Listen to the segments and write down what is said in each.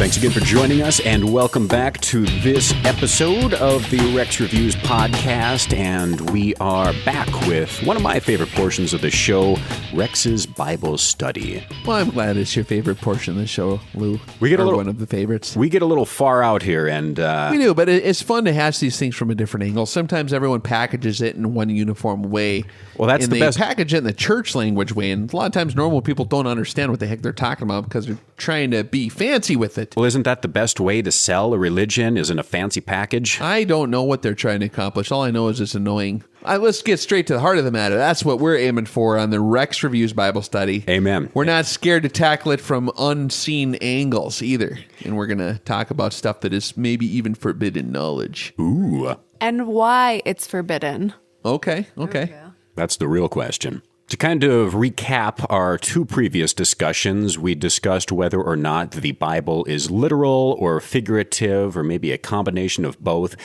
Thanks again for joining us, and welcome back to this episode of the Rex Reviews podcast. And we are back with one of my favorite portions of the show, Rex's Bible study. Well, I'm glad it's your favorite portion of the show, Lou. One of the favorites. We get a little far out here, and we do, but it's fun to hash these things from a different angle. Sometimes everyone packages it in one uniform way. Well, that's the best. They package it in the church language way, and a lot of times normal people don't understand what the heck they're talking about because they're trying to be fancy with it. Well, isn't that the best way to sell a religion, is in a fancy package? I don't know what they're trying to accomplish. All I know is it's annoying. Let's get straight to the heart of the matter. That's what we're aiming for on the Rex Reviews Bible study. Amen. We're not scared to tackle it from unseen angles either. And we're going to talk about stuff that is maybe even forbidden knowledge. Ooh. And why it's forbidden. Okay. That's the real question. To kind of recap our two previous discussions, we discussed whether or not the Bible is literal or figurative or maybe a combination of both.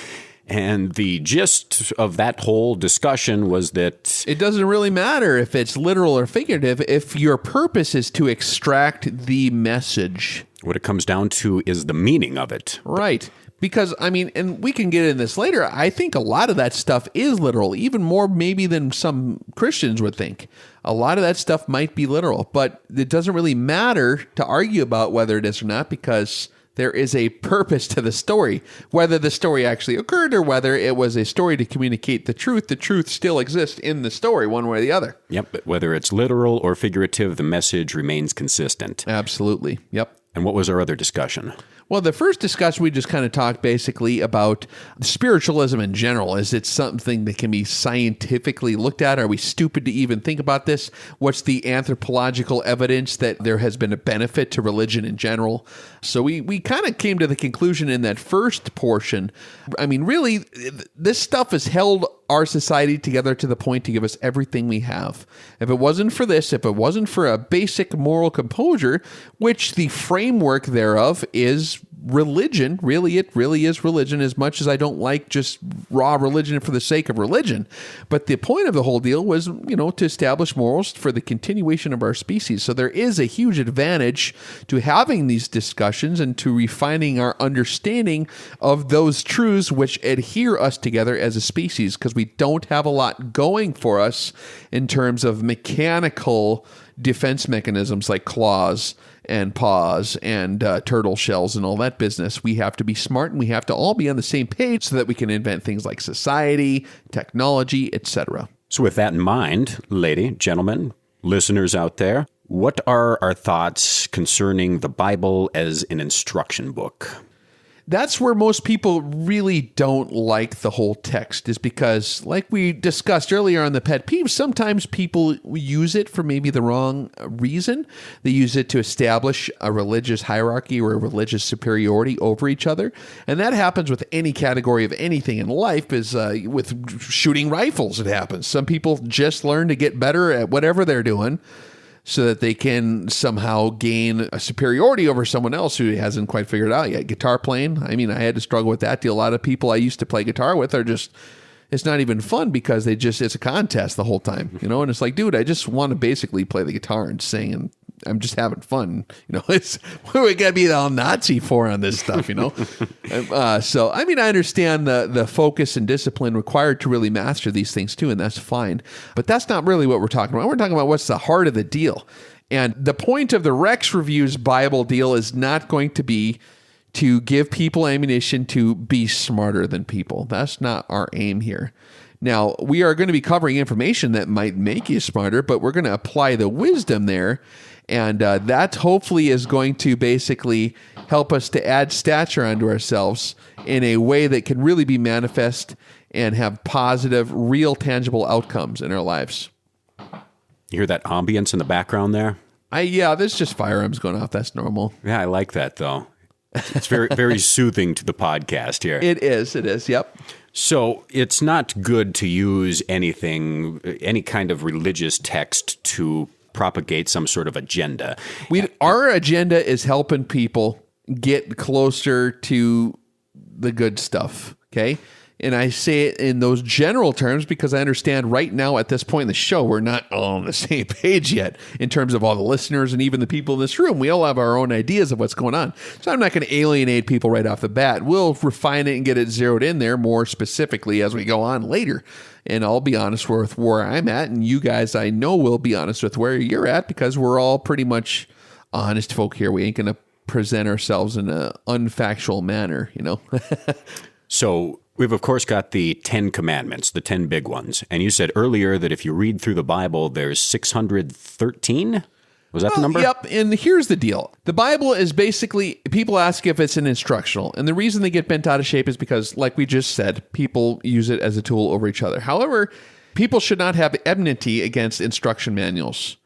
And the gist of that whole discussion was that it doesn't really matter if it's literal or figurative if your purpose is to extract the message. What it comes down to is the meaning of it. Right. Because, I mean, and we can get into this later, I think a lot of that stuff is literal, even more maybe than some Christians would think. A lot of that stuff might be literal, but it doesn't really matter to argue about whether it is or not because there is a purpose to the story. Whether the story actually occurred or whether it was a story to communicate the truth still exists in the story one way or the other. Yep, but whether it's literal or figurative, the message remains consistent. Absolutely, yep. And what was our other discussion? Well, the first discussion, we just kind of talked basically about spiritualism in general. Is it something that can be scientifically looked at? Are we stupid to even think about this? What's the anthropological evidence that there has been a benefit to religion in general? So we kind of came to the conclusion in that first portion. I mean, really, this stuff has held our society together to the point to give us everything we have. If it wasn't for this, if it wasn't for a basic moral composure, which the framework thereof is religion, it really is religion, as much as I don't like just raw religion for the sake of religion. But the point of the whole deal was, to establish morals for the continuation of our species. So there is a huge advantage to having these discussions and to refining our understanding of those truths which adhere us together as a species, because we don't have a lot going for us in terms of mechanical defense mechanisms like claws and paws and turtle shells and all that business. We have to be smart and we have to all be on the same page so that we can invent things like society, technology, etc. So with that in mind, lady, gentlemen, listeners out there, what are our thoughts concerning the Bible as an instruction book? That's where most people really don't like the whole text, is because, like we discussed earlier on the pet peeves, sometimes people use it for maybe the wrong reason. They use it to establish a religious hierarchy or a religious superiority over each other. And that happens with any category of anything in life. Is with shooting rifles, it happens. Some people just learn to get better at whatever they're doing, so that they can somehow gain a superiority over someone else who hasn't quite figured it out yet. Guitar playing, I mean, I had to struggle with that deal. A lot of people I used to play guitar with are just, it's not even fun because it's a contest the whole time, and it's like, dude, I just want to basically play the guitar and sing, and I'm just having fun. It's what we got to be all Nazi for on this stuff, So, I mean, I understand the focus and discipline required to really master these things too, and that's fine. But that's not really what we're talking about. We're talking about what's the heart of the deal. And the point of the Rex Reviews Bible deal is not going to be to give people ammunition to be smarter than people. That's not our aim here. Now, we are going to be covering information that might make you smarter, but we're going to apply the wisdom there. And that hopefully is going to basically help us to add stature unto ourselves in a way that can really be manifest and have positive, real, tangible outcomes in our lives. You hear that ambience in the background there? Yeah, there's just firearms going off. That's normal. Yeah, I like that, though. It's very, very soothing to the podcast here. It is, yep. So it's not good to use any kind of religious text to propagate some sort of agenda. Our agenda is helping people get closer to the good stuff, okay? And I say it in those general terms because I understand right now at this point in the show, we're not all on the same page yet in terms of all the listeners and even the people in this room. We all have our own ideas of what's going on. So I'm not going to alienate people right off the bat. We'll refine it and get it zeroed in there more specifically as we go on later. And I'll be honest with where I'm at. And you guys, I know, will be honest with where you're at because we're all pretty much honest folk here. We ain't going to present ourselves in an unfactual manner, you know? So we've, of course, got the 10 commandments, the 10 big ones. And you said earlier that if you read through the Bible, there's 613? Was that the number? Yep. And here's the deal. The Bible is basically, people ask if it's an instructional. And the reason they get bent out of shape is because, like we just said, people use it as a tool over each other. However, people should not have enmity against instruction manuals,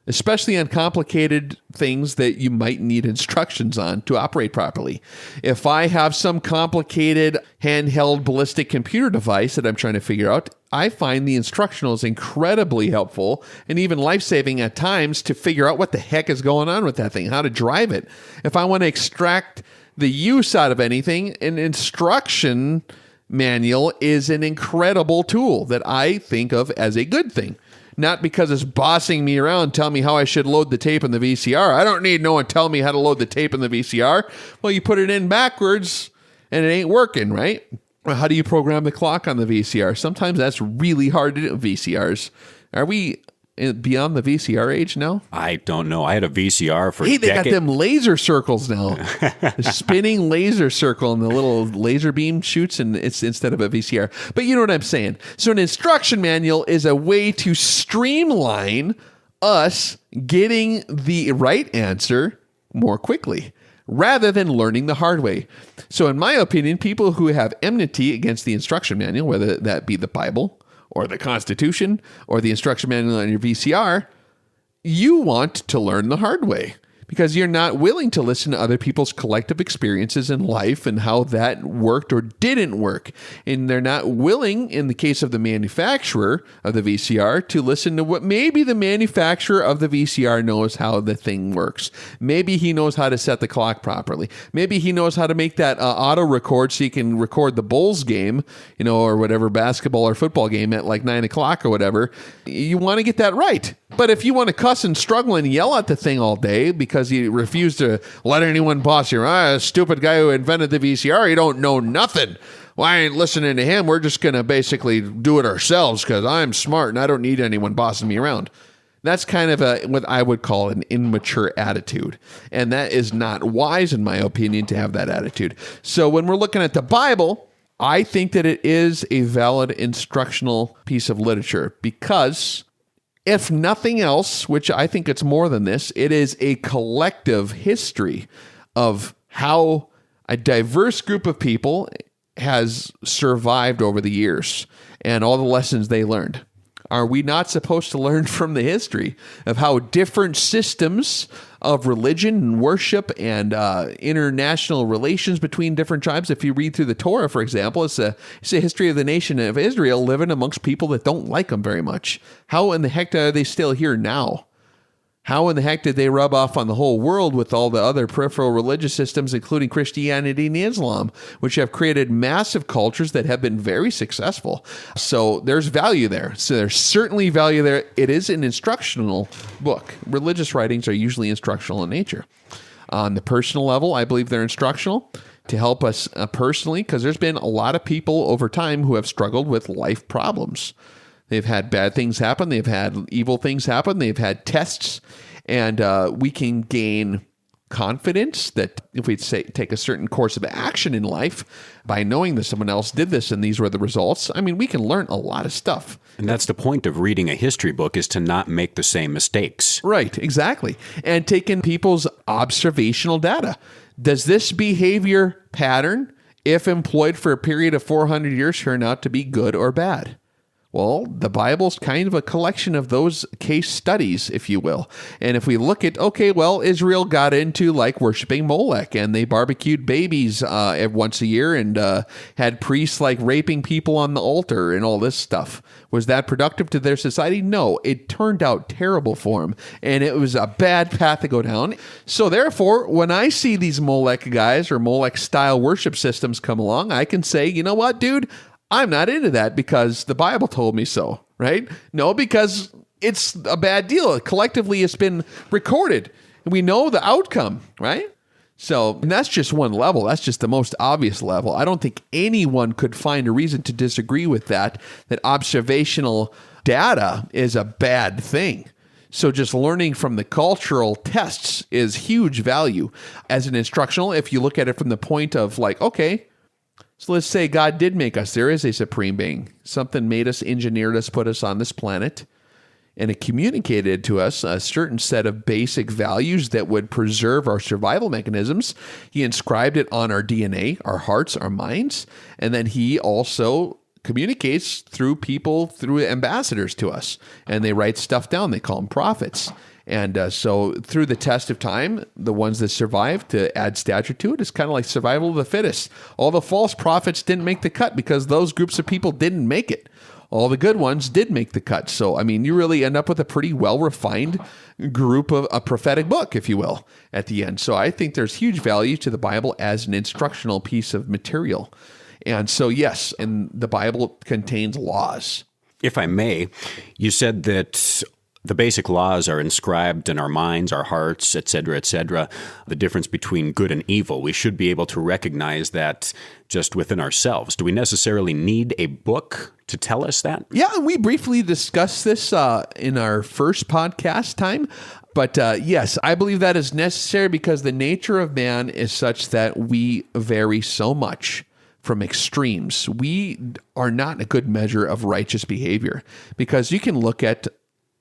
especially on complicated things that you might need instructions on to operate properly. If I have some complicated handheld ballistic computer device that I'm trying to figure out, I find the instructionals incredibly helpful and even life-saving at times to figure out what the heck is going on with that thing, how to drive it. If I want to extract the use out of anything, an instruction manual is an incredible tool that I think of as a good thing. Not because it's bossing me around, telling me how I should load the tape in the VCR. I don't need no one telling me how to load the tape in the VCR. Well, you put it in backwards and it ain't working, right? Well, how do you program the clock on the VCR? Sometimes that's really hard to do. VCRs. Are we beyond the VCR age now? I don't know. I had a VCR for Hey, they got decades. them laser circles now. The spinning laser circle and the little laser beam shoots, and it's instead of a VCR. But you know what I'm saying. So an instruction manual is a way to streamline us getting the right answer more quickly, rather than learning the hard way. So in my opinion, people who have enmity against the instruction manual, whether that be the Bible or the Constitution or the instruction manual on your VCR, you want to learn the hard way because you're not willing to listen to other people's collective experiences in life and how that worked or didn't work. And they're not willing, in the case of the manufacturer of the VCR, to listen to what maybe the manufacturer of the VCR knows how the thing works. Maybe he knows how to set the clock properly. Maybe he knows how to make that auto record so you can record the Bulls game, you know, or whatever basketball or football game at like 9 o'clock or whatever. You want to get that right. But if you want to cuss and struggle and yell at the thing all day because you refuse to let anyone boss you around, stupid guy who invented the VCR, you don't know nothing. Well, I ain't listening to him. We're just going to basically do it ourselves because I'm smart and I don't need anyone bossing me around. That's kind of what I would call an immature attitude. And that is not wise, in my opinion, to have that attitude. So when we're looking at the Bible, I think that it is a valid instructional piece of literature because, if nothing else, which I think it's more than this, it is a collective history of how a diverse group of people has survived over the years and all the lessons they learned. Are we not supposed to learn from the history of how different systems of religion and worship and international relations between different tribes? If you read through the Torah, for example, it's a history of the nation of Israel living amongst people that don't like them very much. How in the heck are they still here now? How in the heck did they rub off on the whole world with all the other peripheral religious systems, including Christianity and Islam, which have created massive cultures that have been very successful? So there's value there. So there's certainly value there. It is an instructional book. Religious writings are usually instructional in nature. On the personal level, I believe they're instructional to help us personally, because there's been a lot of people over time who have struggled with life problems. They've had bad things happen. They've had evil things happen. They've had tests. And we can gain confidence that if we take a certain course of action in life by knowing that someone else did this and these were the results, I mean, we can learn a lot of stuff. And that's the point of reading a history book, is to not make the same mistakes. Right, exactly. And taking people's observational data. Does this behavior pattern, if employed for a period of 400 years, turn out to be good or bad? Well, the Bible's kind of a collection of those case studies, if you will. And if we look at, okay, well, Israel got into like worshiping Molech, and they barbecued babies once a year and had priests like raping people on the altar and all this stuff. Was that productive to their society? No, it turned out terrible for them, and it was a bad path to go down. So therefore, when I see these Molech guys or Molech style worship systems come along, I can say, you know what, dude? I'm not into that because the Bible told me so, right? No, because it's a bad deal. Collectively, it's been recorded. We know the outcome, right? So, and that's just one level. That's just the most obvious level. I don't think anyone could find a reason to disagree with that observational data is a bad thing. So just learning from the cultural tests is huge value. As an instructional, if you look at it from the point of like, okay, so let's say God did make us. There is a supreme being. Something made us, engineered us, put us on this planet. And it communicated to us a certain set of basic values that would preserve our survival mechanisms. He inscribed it on our DNA, our hearts, our minds. And then he also communicates through people, through ambassadors to us. And they write stuff down. They call them prophets. And so through the test of time, the ones that survived, to add stature to it, is kind of like survival of the fittest. All the false prophets didn't make the cut because those groups of people didn't make it. All the good ones did make the cut. So, I mean, you really end up with a pretty well-refined group of a prophetic book, if you will, at the end. So I think there's huge value to the Bible as an instructional piece of material. And so, yes, and the Bible contains laws. If I may, you said that the basic laws are inscribed in our minds, our hearts, et cetera, the difference between good and evil. We should be able to recognize that just within ourselves. Do we necessarily need a book to tell us that? Yeah, and we briefly discussed this in our first podcast time. But yes, I believe that is necessary because the nature of man is such that we vary so much from extremes. We are not a good measure of righteous behavior because you can look at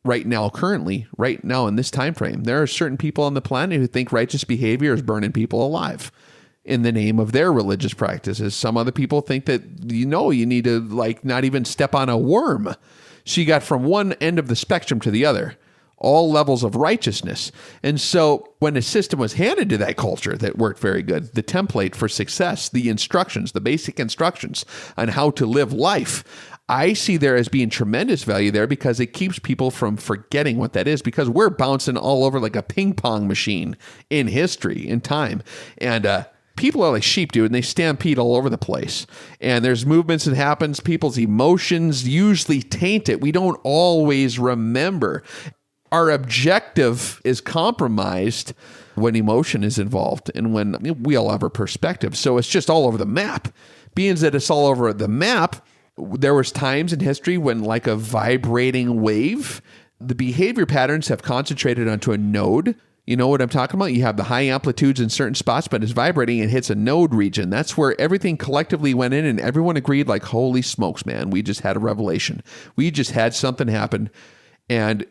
right now, currently, right now in this time frame, there are certain people on the planet who think righteous behavior is burning people alive in the name of their religious practices. Some other people think that, you need to like not even step on a worm. So you got from one end of the spectrum to the other, all levels of righteousness. And so when a system was handed to that culture that worked very good, the template for success, the instructions, the basic instructions on how to live life, I see there as being tremendous value there because it keeps people from forgetting what that is, because we're bouncing all over like a ping pong machine in history, in time. And people are like sheep, dude, and they stampede all over the place. And there's movements that happens. People's emotions usually taint it. We don't always remember. Our objective is compromised when emotion is involved and when we all have our perspective. So it's just all over the map. Being that it's all over the map, there was times in history when, like a vibrating wave, the behavior patterns have concentrated onto a node. You know what I'm talking about? You have the high amplitudes in certain spots, but it's vibrating and hits a node region. That's where everything collectively went in and everyone agreed like, holy smokes, man, we just had a revelation. We just had something happen. And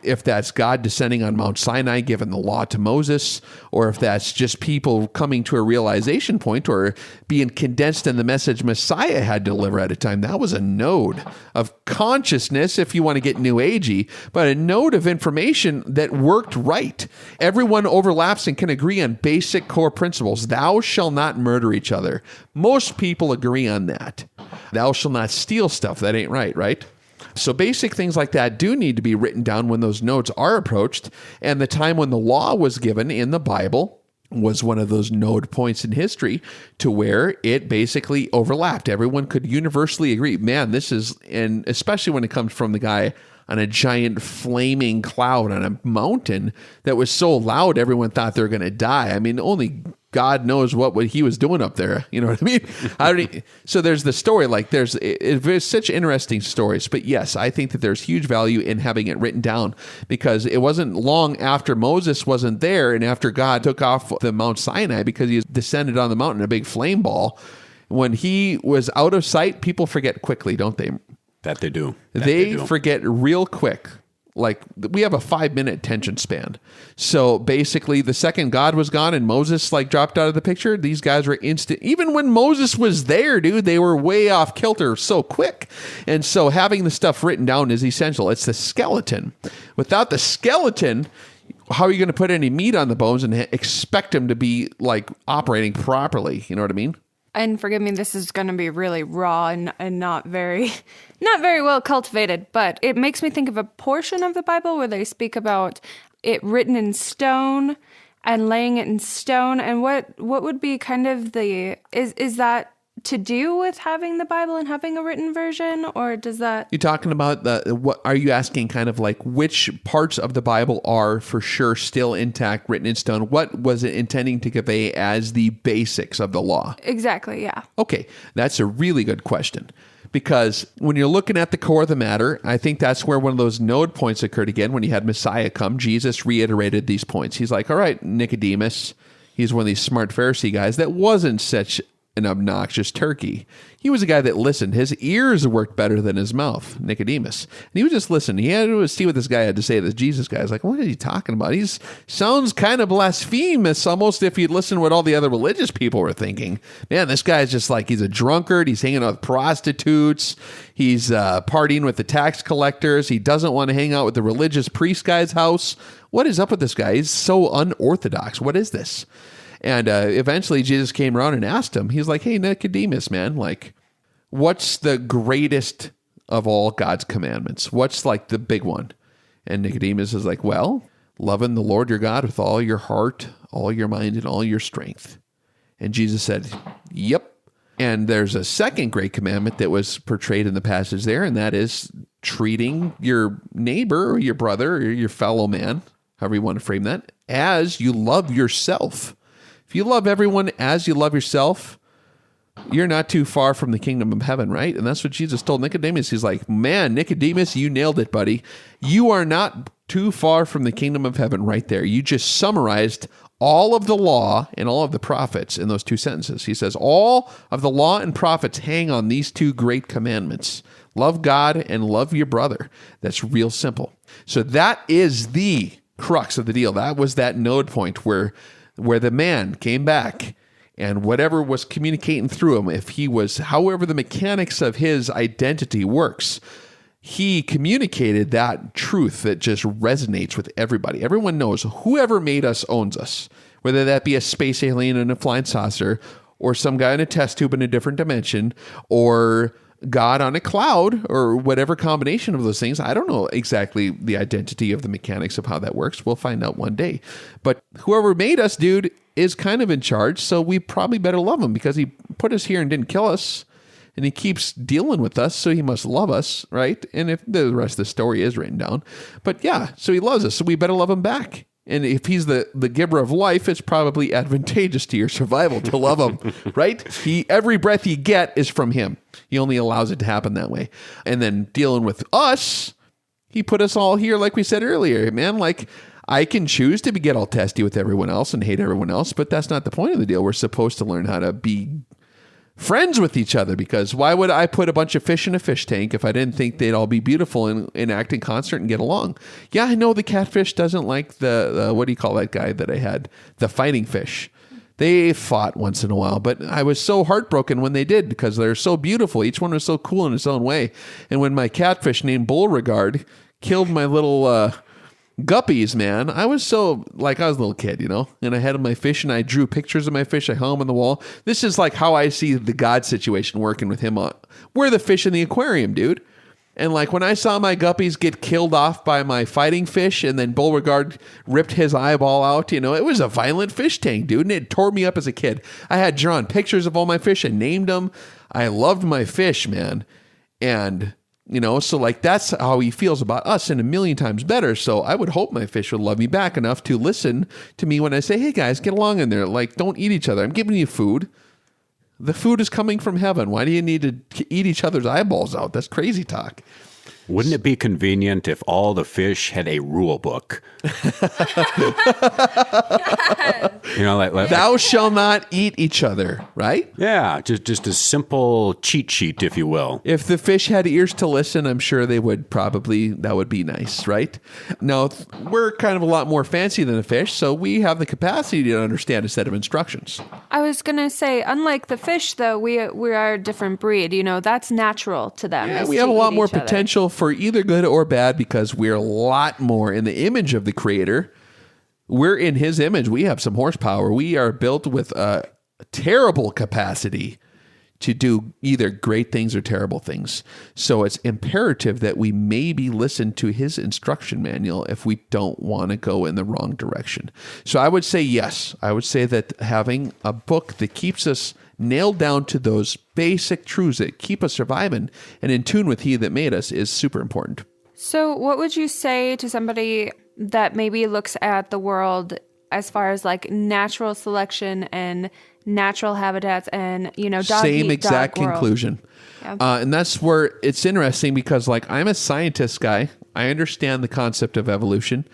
if that's God descending on Mount Sinai, giving the law to Moses, or if that's just people coming to a realization point or being condensed in the message Messiah had to deliver at a time, that was a node of consciousness, if you want to get new agey, but a node of information that worked right. Everyone overlaps and can agree on basic core principles. Thou shalt not murder each other. Most people agree on that. Thou shalt not steal stuff. That ain't right, right? So basic things like that do need to be written down when those nodes are approached. And the time when the law was given in the Bible was one of those node points in history to where it basically overlapped. Everyone could universally agree, man, this is, and especially when it comes from the guy on a giant flaming cloud on a mountain that was so loud everyone thought they were going to die. I mean, only God knows what he was doing up there. You know what I mean? So there's the story, like there's such interesting stories. But yes, I think that there's huge value in having it written down because it wasn't long after Moses wasn't there and after God took off the Mount Sinai because he descended on the mountain in a big flame ball. When he was out of sight, people forget quickly, don't they? That they do. They forget real quick. Like we have a 5-minute attention span. So basically the second God was gone and Moses like dropped out of the picture, these guys were instant. Even when Moses was there, dude, they were way off kilter so quick. And so having the stuff written down is essential. It's the skeleton. Without the skeleton, how are you going to put any meat on the bones and expect them to be like operating properly? You know what I mean? And forgive me, this is going to be really raw and not very well cultivated, but it makes me think of a portion of the Bible where they speak about it written in stone and laying it in stone. And what would be kind of is that to do with having the Bible and having a written version, or does that? You're talking about what are you asking kind of like which parts of the Bible are for sure still intact, written in stone? What was it intending to convey as the basics of the law? Exactly, yeah. Okay, that's a really good question. Because when you're looking at the core of the matter, I think that's where one of those node points occurred again. When you had Messiah come, Jesus reiterated these points. He's like, all right, Nicodemus, he's one of these smart Pharisee guys that wasn't such an obnoxious turkey. He was a guy that listened. His ears worked better than his mouth, Nicodemus. And he was just listening. He had to see what this guy had to say. This Jesus guy is like, what is he talking about? He sounds kind of blasphemous, almost if you'd listen to what all the other religious people were thinking. Man, this guy's just like, he's a drunkard. He's hanging out with prostitutes. He's partying with the tax collectors. He doesn't want to hang out with the religious priest guy's house. What is up with this guy? He's so unorthodox. What is this? And eventually Jesus came around and asked him, he's like, hey, Nicodemus, man, like, what's the greatest of all God's commandments? What's like the big one? And Nicodemus is like, well, loving the Lord your God with all your heart, all your mind, and all your strength. And Jesus said, yep. And there's a second great commandment that was portrayed in the passage there, and that is treating your neighbor or your brother or your fellow man, however you want to frame that, as you love yourself. If you love everyone as you love yourself, you're not too far from the kingdom of heaven, right? And that's what Jesus told Nicodemus. He's like, man, Nicodemus, you nailed it, buddy. You are not too far from the kingdom of heaven right there. You just summarized all of the law and all of the prophets in those two sentences. He says, all of the law and prophets hang on these two great commandments. Love God and love your brother. That's real simple. So that is the crux of the deal. That was that node point where the man came back and whatever was communicating through him, if he was, however the mechanics of his identity works, he communicated that truth that just resonates with everybody. Everyone knows whoever made us owns us, whether that be a space alien in a flying saucer or some guy in a test tube in a different dimension or God on a cloud or whatever combination of those things. I don't know exactly the identity of the mechanics of how that works. We'll find out one day. But whoever made us, dude, is kind of in charge. So we probably better love him because he put us here and didn't kill us. And he keeps dealing with us. So he must love us, right? And if the rest of the story is written down. But yeah, so he loves us. So we better love him back. And if he's the giver of life, it's probably advantageous to your survival to love him, right? Every breath you get is from him. He only allows it to happen that way. And then dealing with us, he put us all here, like we said earlier, man. Like, I can choose to get all testy with everyone else and hate everyone else, but that's not the point of the deal. We're supposed to learn how to be friends with each other, because why would I put a bunch of fish in a fish tank if I didn't think they'd all be beautiful and act in concert and get along? Yeah, I know the catfish doesn't like the what do you call that guy that I had? The fighting fish. They fought once in a while, but I was so heartbroken when they did because they're so beautiful. Each one was so cool in its own way. And when my catfish named Beauregard killed my little guppies, man, I was so, like, I was a little kid, you know, and I had my fish and I drew pictures of my fish. I hung them on the wall. This is like how I see the God situation working with him. We're the fish in the aquarium, dude. And like when I saw my guppies get killed off by my fighting fish and then Beauregard ripped his eyeball out, you know, it was a violent fish tank, dude. And it tore me up as a kid. I had drawn pictures of all my fish and named them. I loved my fish, man. And you know, so like that's how he feels about us and a million times better. So I would hope my fish would love me back enough to listen to me when I say, hey guys, get along in there. Like, don't eat each other. I'm giving you food. The food is coming from heaven. Why do you need to eat each other's eyeballs out? That's crazy talk. Wouldn't it be convenient if all the fish had a rule book? You know, like thou shall not eat each other, right? Yeah, just a simple cheat sheet, if you will. If the fish had ears to listen, I'm sure they would probably, that would be nice, right? Now, we're kind of a lot more fancy than a fish, so we have the capacity to understand a set of instructions. I was going to say, unlike the fish, though, we are a different breed. You know, that's natural to them. Yeah, we have a lot more potential for either good or bad because we're a lot more in the image of the Creator. We're in his image. We have some horsepower. We are built with a terrible capacity to do either great things or terrible things. So it's imperative that we maybe listen to his instruction manual if we don't want to go in the wrong direction. So I would say yes. I would say that having a book that keeps us nailed down to those basic truths that keep us surviving and in tune with he that made us is super important. So what would you say to somebody that maybe looks at the world as far as like natural selection and natural habitats and, dog same eat exact dog world? conclusion. Yeah. And that's where it's interesting because like I'm a scientist guy. I understand the concept of evolution.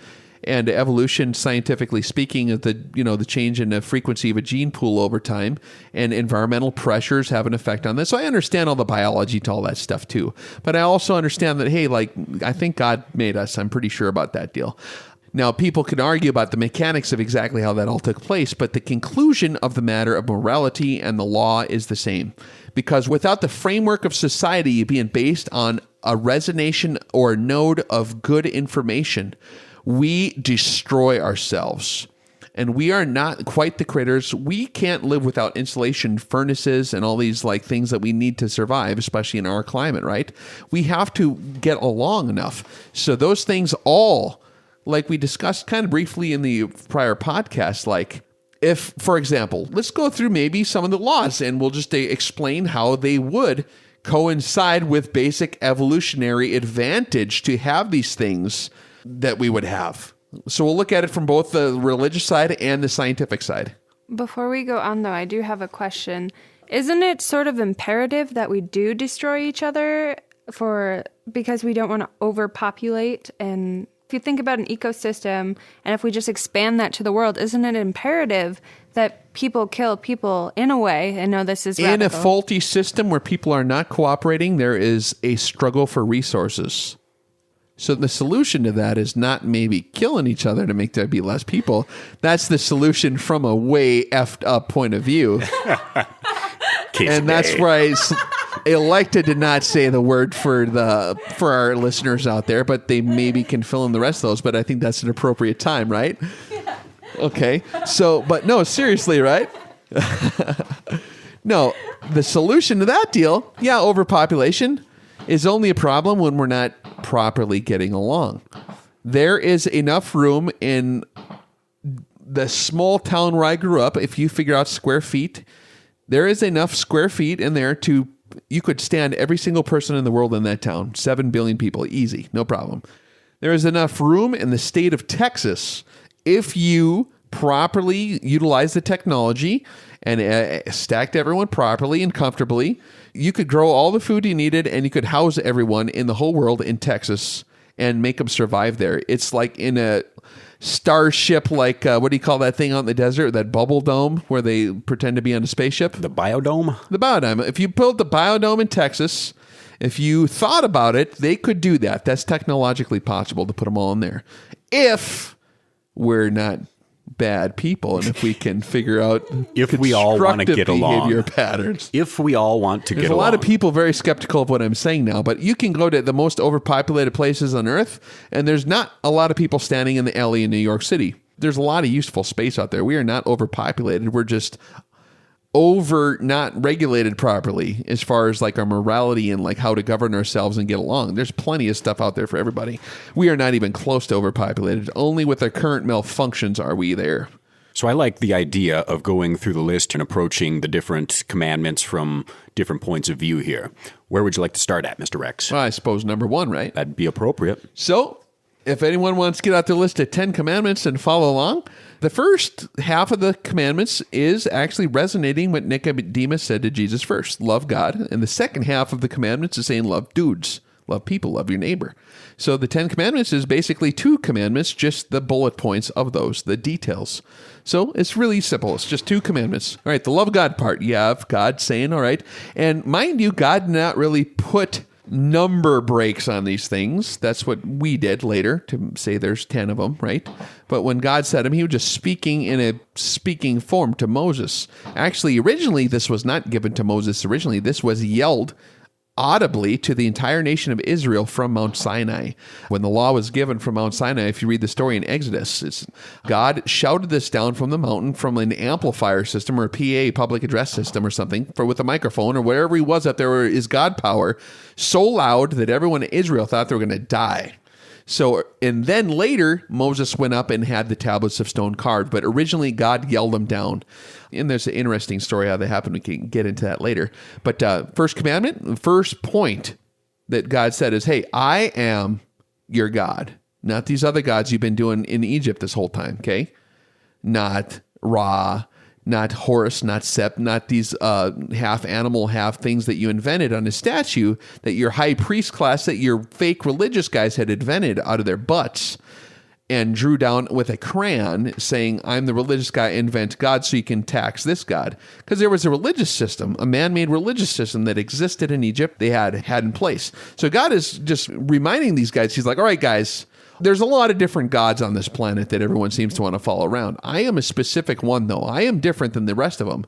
And evolution, scientifically speaking, is the change in the frequency of a gene pool over time, and environmental pressures have an effect on this. So I understand all the biology to all that stuff too. But I also understand that, hey, like I think God made us. I'm pretty sure about that deal. Now, people can argue about the mechanics of exactly how that all took place, but the conclusion of the matter of morality and the law is the same. Because without the framework of society being based on a resonation or a node of good information, we destroy ourselves. And we are not quite the critters. We can't live without insulation furnaces and all these like things that we need to survive, especially in our climate, right? We have to get along enough. So those things all, like we discussed kind of briefly in the prior podcast, like if, for example, let's go through maybe some of the laws and we'll just explain how they would coincide with basic evolutionary advantage to have these things that we would have. So we'll look at it from both the religious side and the scientific side. Before we go on, though, I do have a question. Isn't it sort of imperative that we do destroy each other because we don't want to overpopulate? And if you think about an ecosystem, and if we just expand that to the world, isn't it imperative that people kill people in a way? I know this is radical. In a faulty system where people are not cooperating, there is a struggle for resources. So the solution to that is not maybe killing each other to make there be less people. That's the solution from a way effed up point of view. And that's where I elected to not say the word for our listeners out there, but they maybe can fill in the rest of those. But I think that's an appropriate time, right? Yeah. Okay. So, but no, seriously, right? No, the solution to that deal, overpopulation is only a problem when we're not properly getting along. There is enough room in the small town where I grew up. If you figure out square feet, there is enough square feet in there you could stand every single person in the world in that town. 7 billion people, easy, no problem. There is enough room in the state of Texas if you properly utilize the technology and stacked everyone properly and comfortably. You could grow all the food you needed and you could house everyone in the whole world in Texas and make them survive there. It's like in a starship, like what do you call that thing out in the desert, that bubble dome where they pretend to be on a spaceship? The biodome? The biodome. If you built the biodome in Texas, if you thought about it, they could do that. That's technologically possible to put them all in there. If we're not bad people, and if we can figure out if we all want to get along, behavior patterns. If we all want to get along. There's a lot of people very skeptical of what I'm saying now, but you can go to the most overpopulated places on Earth, and there's not a lot of people standing in the alley in New York City. There's a lot of useful space out there. We are not overpopulated. We're just not regulated properly as far as like our morality and like how to govern ourselves and get along. There's plenty of stuff out there for everybody. We are not even close to overpopulated. Only with our current malfunctions are we there. So I like the idea of going through the list and approaching the different commandments from different points of view here. Where would you like to start at, Mr. Rex? Well, I suppose number 1, right? That'd be appropriate. So if anyone wants to get out their list of 10 commandments and follow along, the first half of the commandments is actually resonating what Nicodemus said to Jesus first, love God. And the second half of the commandments is saying love dudes, love people, love your neighbor. So the 10 commandments is basically 2 commandments, just the bullet points of those, the details. So it's really simple. It's just 2 commandments. All right, the love God part, you have God saying, all right. And mind you, God did not really put number breaks on these things. That's what we did later to say there's 10 of them, right? But when God said them, he was just speaking in a speaking form to Moses. Actually, originally, this was not given to Moses. Originally, this was yelled audibly to the entire nation of Israel from Mount Sinai. When the law was given from Mount Sinai, if you read the story in Exodus, God shouted this down from the mountain from an amplifier system or a PA, public address system or something, with a microphone or whatever he was up there, is God power, so loud that everyone in Israel thought they were going to die. So, and then later, Moses went up and had the tablets of stone carved, but originally God yelled them down. And there's an interesting story how that happened. We can get into that later. But first commandment, first point that God said is, hey, I am your God, not these other gods you've been doing in Egypt this whole time, okay? Not Ra, not Horus, not Sep, not these half animal, half things that you invented on a statue that your high priest class, that your fake religious guys had invented out of their butts and drew down with a crayon saying, I'm the religious guy, invent God so you can tax this God. Because there was a religious system, a man-made religious system that existed in Egypt they had in place. So God is just reminding these guys, he's like, all right, guys, there's a lot of different gods on this planet that everyone seems to want to follow around. I am a specific one, though. I am different than the rest of them.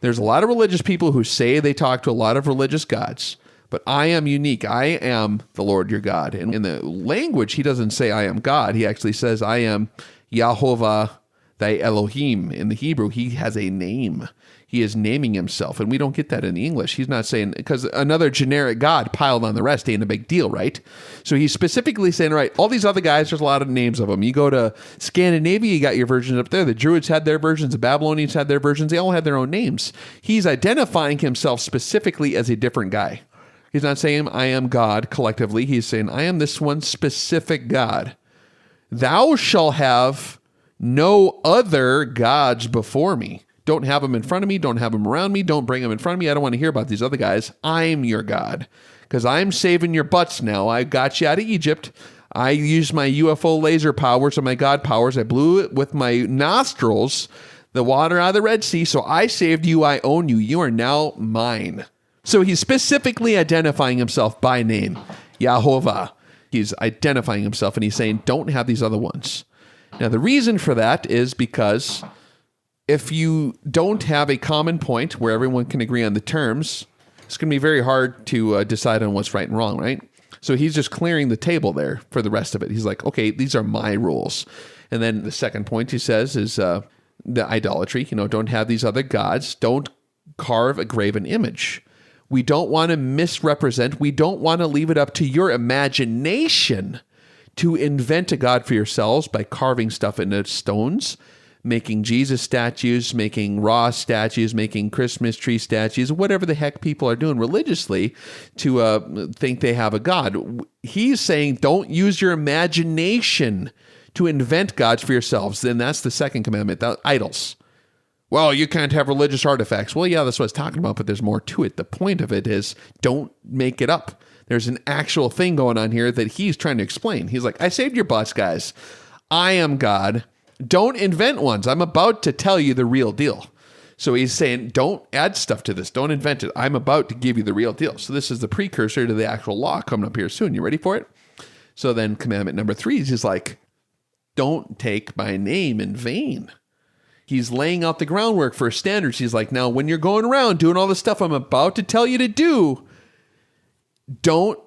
There's a lot of religious people who say they talk to a lot of religious gods, but I am unique. I am the Lord your God. And in the language, he doesn't say I am God. He actually says I am Yahovah thy Elohim. In the Hebrew, he has a name. He is naming himself, and we don't get that in the English. He's not saying, because another generic God piled on the rest ain't a big deal, right? So he's specifically saying, all right, all these other guys, there's a lot of names of them. You go to Scandinavia, you got your versions up there. The Druids had their versions. The Babylonians had their versions. They all had their own names. He's identifying himself specifically as a different guy. He's not saying, I am God collectively. He's saying, I am this one specific God. Thou shalt have no other gods before me. Don't have them in front of me. Don't have them around me. Don't bring them in front of me. I don't want to hear about these other guys. I'm your God because I'm saving your butts now. I got you out of Egypt. I used my UFO laser powers and my God powers. I blew it with my nostrils, the water out of the Red Sea. So I saved you. I own you. You are now mine. So he's specifically identifying himself by name, Yahovah. He's identifying himself and he's saying, don't have these other ones. Now, the reason for that is because if you don't have a common point where everyone can agree on the terms, it's going to be very hard to decide on what's right and wrong, right? So he's just clearing the table there for the rest of it. He's like, okay, these are my rules. And then the second point he says is the idolatry. Don't have these other gods. Don't carve a graven image. We don't want to misrepresent. We don't want to leave it up to your imagination to invent a god for yourselves by carving stuff into stones, making Jesus statues, making Ra statues, making Christmas tree statues, whatever the heck people are doing religiously to think they have a God. He's saying, don't use your imagination to invent gods for yourselves. Then that's the second commandment, the idols. Well, you can't have religious artifacts. Well, yeah, that's what I was talking about, but there's more to it. The point of it is, don't make it up. There's an actual thing going on here that he's trying to explain. He's like, I saved your butts, guys. I am God. Don't invent ones. I'm about to tell you the real deal. So he's saying, don't add stuff to this. Don't invent it. I'm about to give you the real deal. So this is the precursor to the actual law coming up here soon. You ready for it? So then commandment number 3 is he's like, don't take my name in vain. He's laying out the groundwork for standards. He's like, now when you're going around doing all the stuff I'm about to tell you to do, don't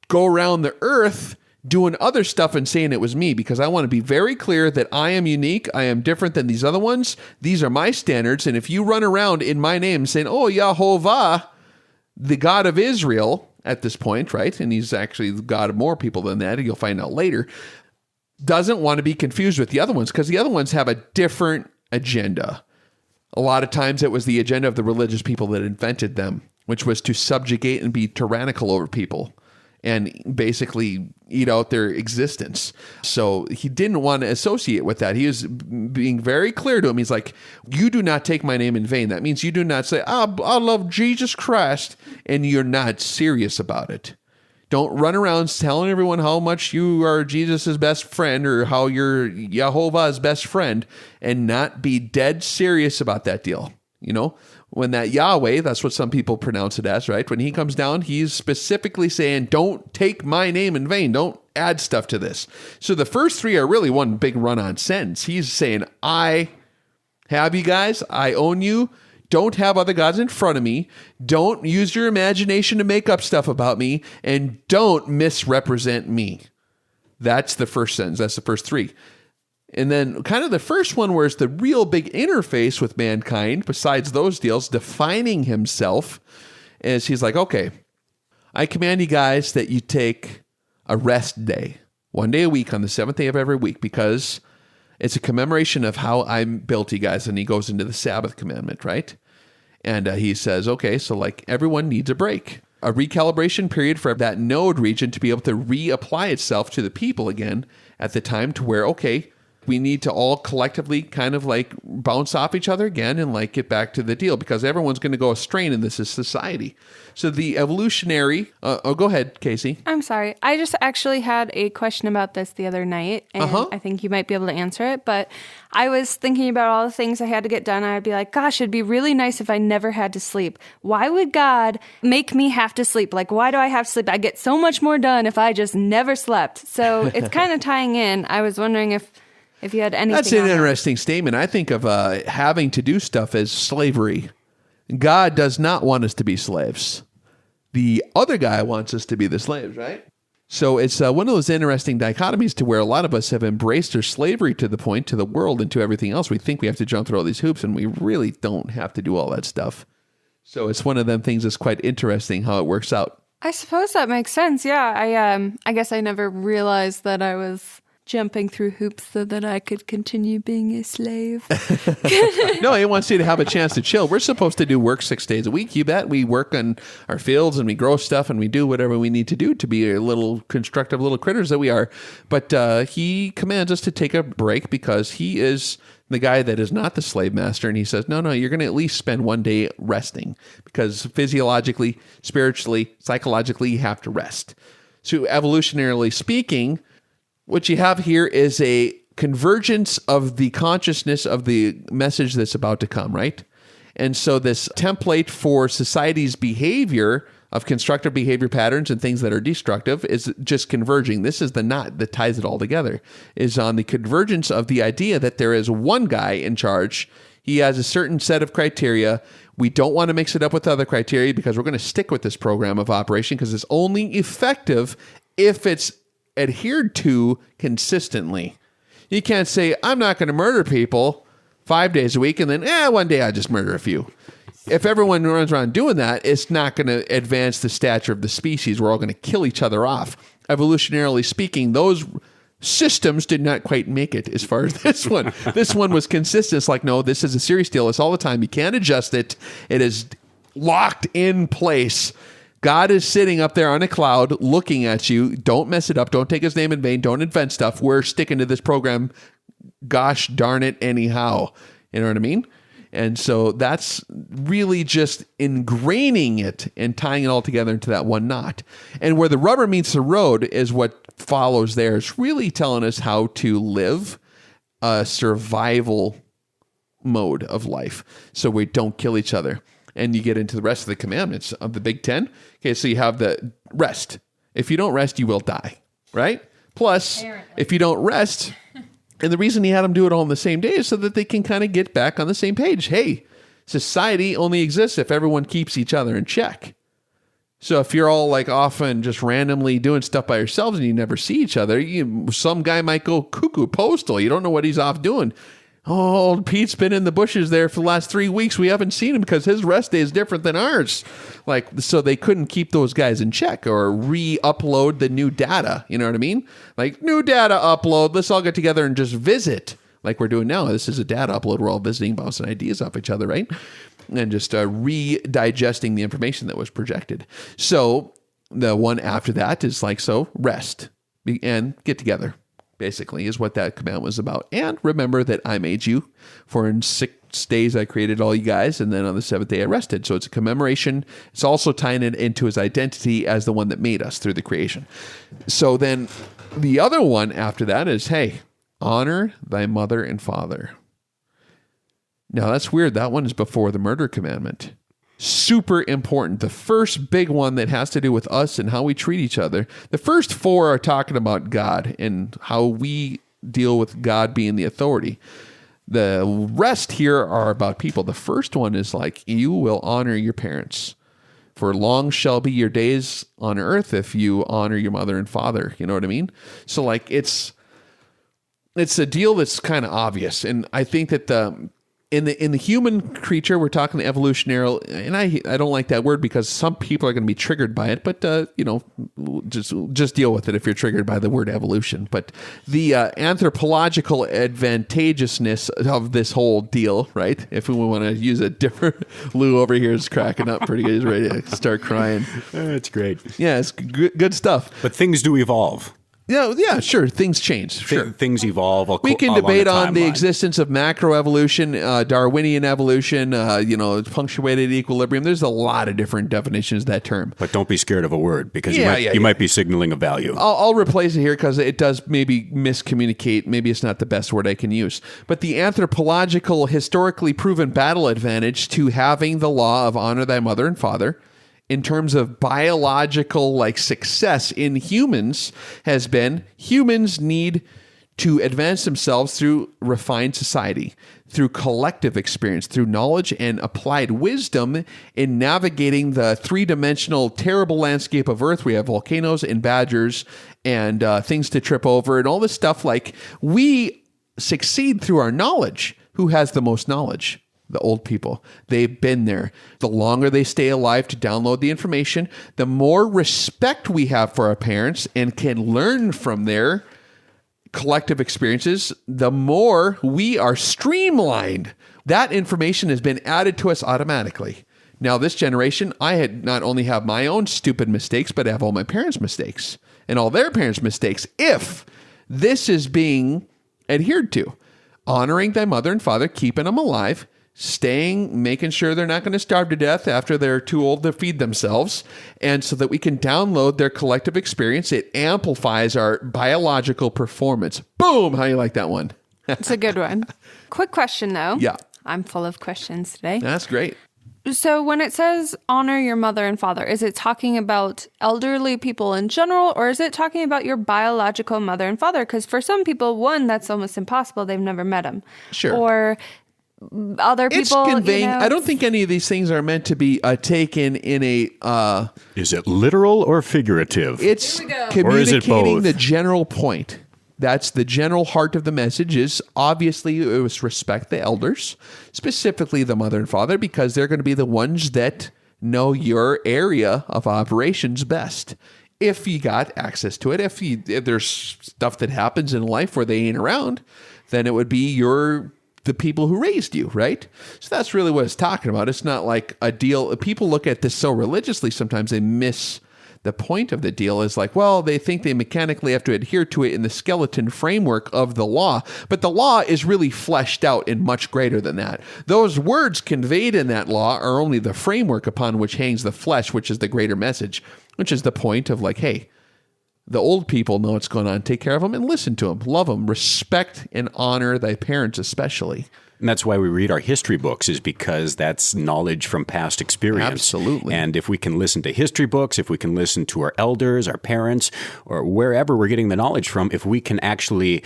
go around the earth doing other stuff and saying it was me, because I want to be very clear that I am unique. I am different than these other ones. These are my standards. And if you run around in my name saying, oh, Yahovah, the God of Israel at this point, right? And he's actually the God of more people than that. You'll find out later. Doesn't want to be confused with the other ones because the other ones have a different agenda. A lot of times it was the agenda of the religious people that invented them, which was to subjugate and be tyrannical over people and basically eat out their existence. So he didn't want to associate with that. He was being very clear to him. He's like, you do not take my name in vain. That means you do not say, I love Jesus Christ, and you're not serious about it. Don't run around telling everyone how much you are Jesus' best friend or how you're Yahovah's best friend and not be dead serious about that deal. When that Yahweh, that's what some people pronounce it as, right? When he comes down, he's specifically saying, don't take my name in vain. Don't add stuff to this. So the first 3 are really one big run-on sentence. He's saying, I have you guys. I own you. Don't have other gods in front of me. Don't use your imagination to make up stuff about me. And don't misrepresent me. That's the first sentence. That's the first three. And then kind of the first one where it's the real big interface with mankind, besides those deals, defining himself, is he's like, okay, I command you guys that you take a rest day, 1 day a week on the seventh day of every week, because it's a commemoration of how I built you guys. And he goes into the Sabbath commandment, right? And he says, okay, so like everyone needs a break, a recalibration period for that node region to be able to reapply itself to the people again at the time to where, okay, we need to all collectively kind of like bounce off each other again and like get back to the deal, because everyone's going to go astray in this society. So the evolutionary, go ahead, Casey. I'm sorry. I just actually had a question about this the other night, and I think you might be able to answer it. But I was thinking about all the things I had to get done. I'd be like, gosh, it'd be really nice if I never had to sleep. Why would God make me have to sleep? Like, why do I have to sleep? I get so much more done if I just never slept. So it's kind of tying in. I was wondering if you had anything. That's an interesting statement. I think of having to do stuff as slavery. God does not want us to be slaves. The other guy wants us to be the slaves, right? So it's one of those interesting dichotomies to where a lot of us have embraced our slavery to the point, to the world and to everything else. We think we have to jump through all these hoops, and we really don't have to do all that stuff. So it's one of them things that's quite interesting how it works out. I suppose that makes sense. Yeah, I guess I never realized that I was jumping through hoops so that I could continue being a slave. No, he wants you to have a chance to chill. We're supposed to do work 6 days a week. You bet. We work on our fields and we grow stuff and we do whatever we need to do to be a little constructive little critters that we are. But he commands us to take a break because he is the guy that is not the slave master. And he says, no, you're going to at least spend 1 day resting, because physiologically, spiritually, psychologically, you have to rest. So evolutionarily speaking, what you have here is a convergence of the consciousness of the message that's about to come, right? And so this template for society's behavior of constructive behavior patterns and things that are destructive is just converging. This is the knot that ties it all together, is on the convergence of the idea that there is one guy in charge. He has a certain set of criteria. We don't want to mix it up with other criteria because we're going to stick with this program of operation because it's only effective if it's adhered to consistently. You can't say, I'm not going to murder people 5 days a week and then 1 day I just murder a few. If everyone runs around doing that, it's not going to advance the stature of the species. We're all going to kill each other off. Evolutionarily speaking, those systems did not quite make it as far as this one. This one was consistent. It's like, no, this is a serious deal. It's all the time. You can't adjust it. It is locked in place. God is sitting up there on a cloud looking at you. Don't mess it up. Don't take his name in vain. Don't invent stuff. We're sticking to this program. Gosh darn it anyhow. You know what I mean? And so that's really just ingraining it and tying it all together into that one knot. And where the rubber meets the road is what follows there. It's really telling us how to live a survival mode of life so we don't kill each other. And you get into the rest of the commandments of the Big Ten. Okay, so you have the rest. If you don't rest, you will die, right? Plus, if you don't rest, and the reason he had them do it all on the same day is so that they can kind of get back on the same page. Hey, society only exists if everyone keeps each other in check. So if you're all like off and just randomly doing stuff by yourselves and you never see each other, some guy might go cuckoo postal. You don't know what he's off doing. Oh, old Pete's been in the bushes there for the last 3 weeks. We haven't seen him because his rest day is different than ours. So they couldn't keep those guys in check or re-upload the new data. You know what I mean? Like, new data upload. Let's all get together and just visit like we're doing now. This is a data upload. We're all visiting, bouncing ideas off each other, right? And just re-digesting the information that was projected. So the one after that is like, so rest and get together. Basically, is what that command was about. And remember that I made you, for in 6 days I created all you guys, and then on the 7th day I rested. So it's a commemoration. It's also tying it into his identity as the one that made us through the creation. So then the other one after that is, hey, honor thy mother and father. Now that's weird. That one is before the murder commandment. Super important. The first big one that has to do with us and how we treat each other. The first 4 are talking about God and how we deal with God being the authority. The rest here are about people. The first one is like, you will honor your parents. For long shall be your days on earth if you honor your mother and father. You know what I mean? So like it's a deal that's kind of obvious. And I think that in the human creature, we're talking evolutionary, and I don't like that word because some people are going to be triggered by it, but just deal with it if you're triggered by the word evolution. But the anthropological advantageousness of this whole deal, right? If we want to use a different, Lou over here is cracking up pretty good. He's ready to start crying. That's great. Yeah, it's good stuff. But things do evolve. Yeah, sure. Things change. Sure. Things evolve. We can debate on the existence of macroevolution, Darwinian evolution, punctuated equilibrium. There's a lot of different definitions of that term. But don't be scared of a word because you might be signaling a value. I'll replace it here because it does maybe miscommunicate. Maybe it's not the best word I can use. But the anthropological, historically proven battle advantage to having the law of honor thy mother and father in terms of biological success in humans has been humans need to advance themselves through refined society, through collective experience, through knowledge and applied wisdom in navigating the three-dimensional terrible landscape of Earth. We have volcanoes and badgers and things to trip over and all this stuff. We succeed through our knowledge. Who has the most knowledge? The old people. They've been there. The longer they stay alive to download the information, the more respect we have for our parents and can learn from their collective experiences, the more we are streamlined. That information has been added to us automatically. Now, this generation, I had not only have my own stupid mistakes, but I have all my parents' mistakes and all their parents' mistakes. If this is being adhered to, honoring thy mother and father, keeping them alive, making sure they're not going to starve to death after they're too old to feed themselves. And so that we can download their collective experience, it amplifies our biological performance. Boom! How you like that one? It's a good one. Quick question, though. Yeah. I'm full of questions today. That's great. So when it says honor your mother and father, is it talking about elderly people in general, or is it talking about your biological mother and father? Because for some people, one, that's almost impossible. They've never met them. Sure. Or other people, it's conveying. I don't think any of these things are meant to be taken in a. Is it literal or figurative? It's communicating the general point. That's the general heart of the message. Is obviously it was respect the elders, specifically the mother and father, because they're going to be the ones that know your area of operations best. If you got access to it, if there's stuff that happens in life where they ain't around, then it would be the people who raised you, right? So that's really what it's talking about. It's not like a deal. People look at this so religiously, sometimes they miss the point of the deal is they think they mechanically have to adhere to it in the skeleton framework of the law, but the law is really fleshed out and much greater than that. Those words conveyed in that law are only the framework upon which hangs the flesh, which is the greater message, which is the point of hey, the old people know what's going on. Take care of them and listen to them. Love them. Respect and honor thy parents especially. And that's why we read our history books, is because that's knowledge from past experience. Absolutely. And if we can listen to history books, if we can listen to our elders, our parents, or wherever we're getting the knowledge from, if we can actually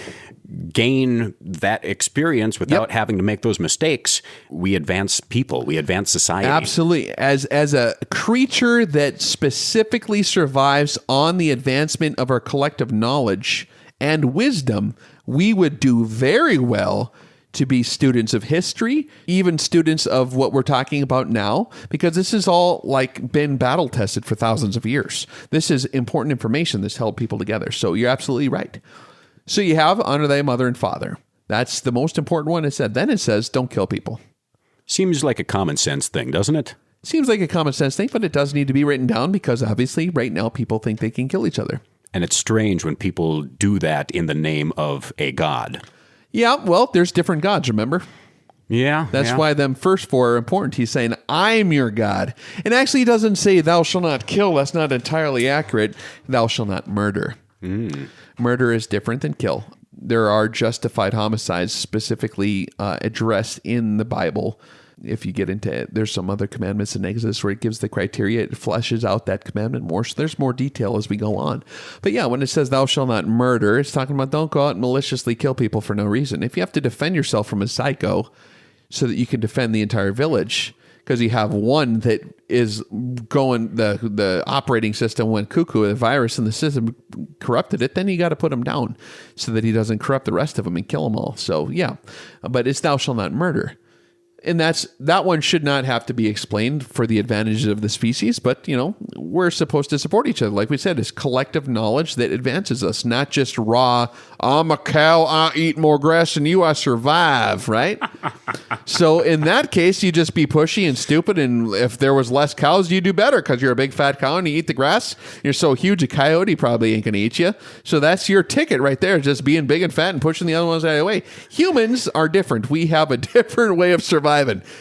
gain that experience without having to make those mistakes, we advance people, we advance society. Absolutely. As a creature that specifically survives on the advancement of our collective knowledge and wisdom, we would do very well to be students of history, even students of what we're talking about now, because this is all been battle tested for thousands of years. This is important information that's held people together. So you're absolutely right. So you have honor thy mother and father. That's the most important one. Then it says don't kill people. Seems like a common sense thing, doesn't it? Seems like a common sense thing, but it does need to be written down because obviously right now people think they can kill each other. And it's strange when people do that in the name of a god. Yeah, well, there's different gods, remember? Yeah. That's why them first four are important. He's saying, I'm your God. And actually, he doesn't say, thou shalt not kill. That's not entirely accurate. Thou shalt not murder. Murder is different than kill. There are justified homicides specifically addressed in the Bible. if you get into it, there's some other commandments in Exodus where it gives the criteria, it fleshes out that commandment more. So there's more detail as we go on. But yeah, when it says thou shalt not murder, it's talking about don't go out and maliciously kill people for no reason. If you have to defend yourself from a psycho so that you can defend the entire village, because you have one that is going, the operating system went cuckoo, the virus in the system corrupted it, then you got to put him down so that he doesn't corrupt the rest of them and kill them all. So yeah, but it's thou shalt not murder. And that one should not have to be explained for the advantages of the species, but we're supposed to support each other. Like we said, it's collective knowledge that advances us, not just raw, I'm a cow, I eat more grass than you, I survive, right? So in that case, you just be pushy and stupid, and if there was less cows, you do better because you're a big fat cow and you eat the grass. You're so huge, a coyote probably ain't going to eat you. So that's your ticket right there, just being big and fat and pushing the other ones out of the way. Humans are different. We have a different way of surviving.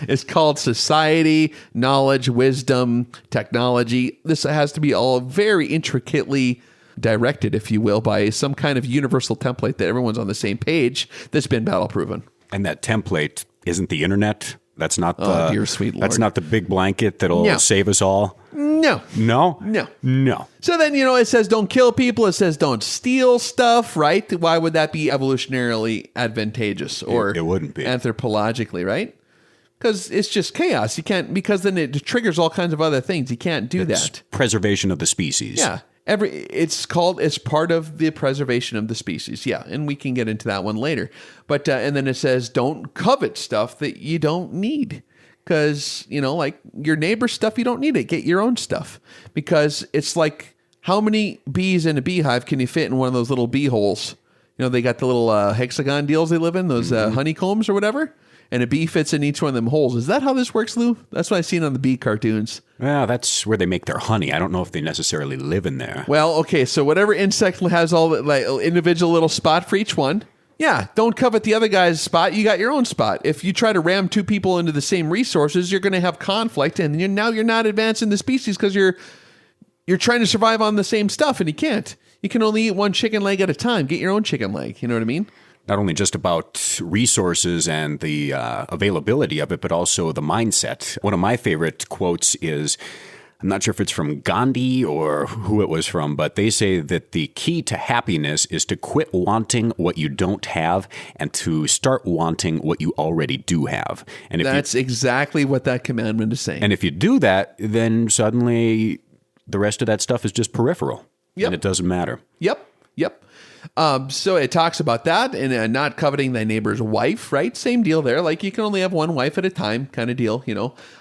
It's called society, knowledge, wisdom, technology. This has to be all very intricately directed, if you will, by some kind of universal template that everyone's on the same page that's been battle proven. And that template isn't the internet. That's not dear sweet Lord. That's not the big blanket that'll save us all. No. So then, it says don't kill people. It says don't steal stuff, right? Why would that be evolutionarily advantageous or it wouldn't be anthropologically, right? Because it's just chaos. You can't, because then it triggers all kinds of other things. You can't do that. Preservation of the species. Yeah. It's part of the preservation of the species. Yeah. And we can get into that one later. But, and then it says don't covet stuff that you don't need. Because, like your neighbor's stuff, you don't need it. Get your own stuff. Because it's like, how many bees in a beehive can you fit in one of those little bee holes? They got the little hexagon deals they live in, those honeycombs or whatever. And a bee fits in each one of them holes. Is that how this works, Lou? That's what I've seen on the bee cartoons. Well, that's where they make their honey. I don't know if they necessarily live in there. Well, okay, so whatever insect has all the like individual little spot for each one. Yeah, don't covet the other guy's spot. You got your own spot. If you try to ram two people into the same resources, you're going to have conflict, and now you're not advancing the species because you're trying to survive on the same stuff, and you can't. You can only eat one chicken leg at a time. Get your own chicken leg. You know what I mean? Not only just about resources and the availability of it, but also the mindset. One of my favorite quotes is, I'm not sure if it's from Gandhi or who it was from, but they say that the key to happiness is to quit wanting what you don't have and to start wanting what you already do have. And that's exactly what that commandment is saying. And if you do that, then suddenly the rest of that stuff is just peripheral. Yep. And it doesn't matter. Yep. So it talks about that and not coveting thy neighbor's wife, right? Same deal there. Like you can only have one wife at a time kind of deal,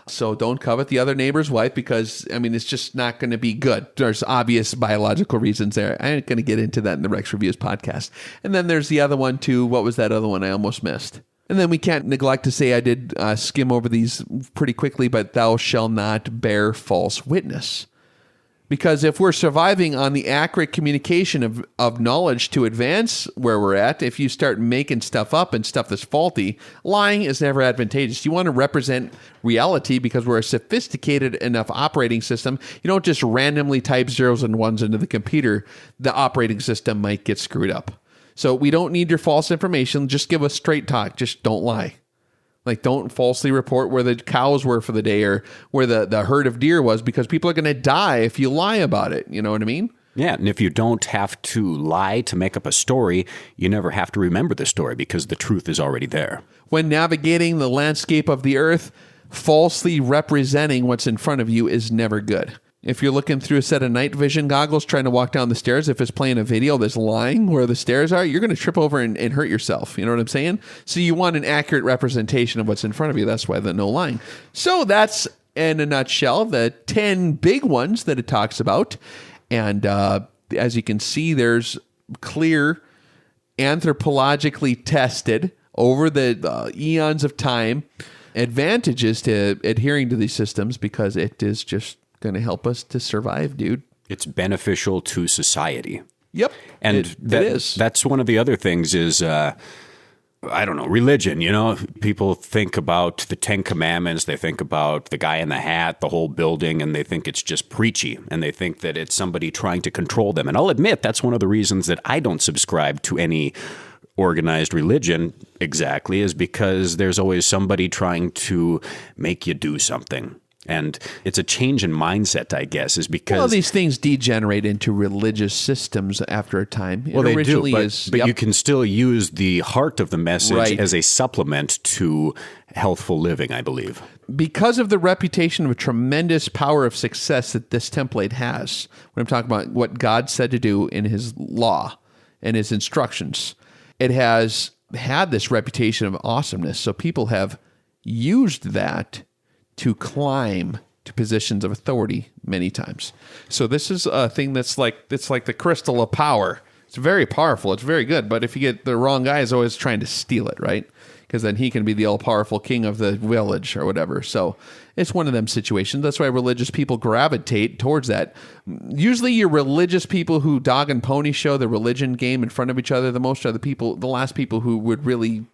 So don't covet the other neighbor's wife because, it's just not going to be good. There's obvious biological reasons there. I ain't going to get into that in the Rex Reviews podcast. And then there's the other one too. What was that other one I almost missed? And then we can't neglect to say I did skim over these pretty quickly, but thou shalt not bear false witness. Because if we're surviving on the accurate communication of knowledge to advance where we're at, if you start making stuff up and stuff that's faulty, lying is never advantageous. You want to represent reality because we're a sophisticated enough operating system. You don't just randomly type zeros and ones into the computer. The operating system might get screwed up. So we don't need your false information. Just give us straight talk. Just don't lie. Like, don't falsely report where the cows were for the day or where the herd of deer was, because people are going to die if you lie about it. You know what I mean? Yeah, and if you don't have to lie to make up a story, you never have to remember the story because the truth is already there. When navigating the landscape of the earth, falsely representing what's in front of you is never good. If you're looking through a set of night vision goggles trying to walk down the stairs, if it's playing a video that's lying where the stairs are, you're going to trip over and hurt yourself. You know what I'm saying? So you want an accurate representation of what's in front of you. That's why the no lying. So that's, in a nutshell, the 10 big ones that it talks about. And as you can see, there's clear, anthropologically tested over the eons of time advantages to adhering to these systems because it is just going to help us to survive, dude. It's beneficial to society. Yep. And it is. That's one of the other things is, religion. People think about the 10 Commandments. They think about the guy in the hat, the whole building, and they think it's just preachy. And they think that it's somebody trying to control them. And I'll admit that's one of the reasons that I don't subscribe to any organized religion exactly is because there's always somebody trying to make you do something. And it's a change in mindset, I guess, is because... Well, these things degenerate into religious systems after a time. Well, they do, but you can still use the heart of the message as a supplement to healthful living, I believe. Because of the reputation of a tremendous power of success that this template has, when I'm talking about what God said to do in his law and his instructions, it has had this reputation of awesomeness. So people have used that to climb to positions of authority many times. So this is a thing it's like the crystal of power. It's very powerful. It's very good. But if you get the wrong guy, is always trying to steal it, right? Because then he can be the all-powerful king of the village or whatever. So it's one of them situations. That's why religious people gravitate towards that. Usually your religious people who dog and pony show the religion game in front of each other the most are the last people who would really